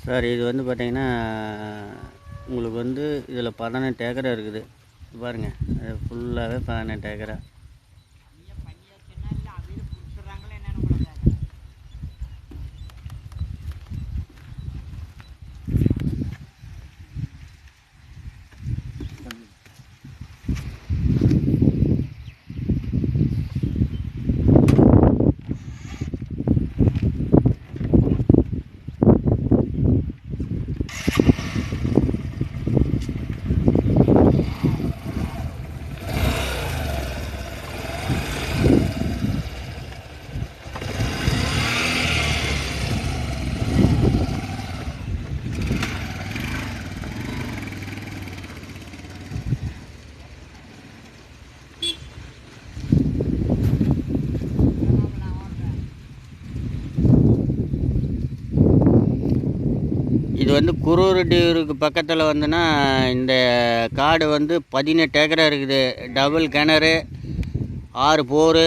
Sir இது வந்து பார்த்திங்கன்னா உங்களுக்கு வந்து இதில் 18 ஏக்கரா இருக்குது பாருங்கள். அது ஃபுல்லாகவே 18 ஏக்கரா. இது வந்து குரூருக்கு பக்கத்தில் வந்துன்னா இந்த காடு வந்து 18 ஏக்கரா இருக்குது. டபுள் கிணறு, 6 போர்,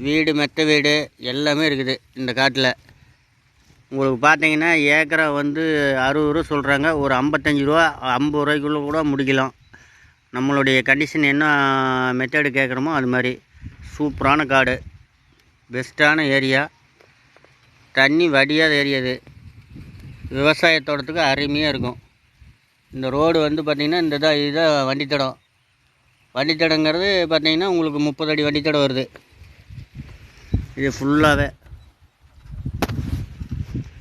வீடு, மெத்த வீடு எல்லாமே இருக்குது இந்த காட்டில். உங்களுக்கு பார்த்தீங்கன்னா ஏக்கரா வந்து 60 ரூபா சொல்கிறாங்க. ஒரு 55 ரூபா 50 ரூபாய்க்குள்ளே கூட முடிக்கலாம். நம்மளுடைய கண்டிஷன் என்ன மெத்தடு கேட்குறோமோ அது மாதிரி. சூப்பரான காடு, பெஸ்ட்டான ஏரியா, தண்ணி வடியாத ஏரியா. இது விவசாய தோட்டத்துக்கு அருமையாக இருக்கும். இந்த ரோடு வந்து பார்த்திங்கன்னா இதுதான் வண்டித்தடம். வண்டித்தடங்கிறது பார்த்திங்கன்னா உங்களுக்கு 30 அடி வண்டித்தடம் வருது. இது ஃபுல்லாகவே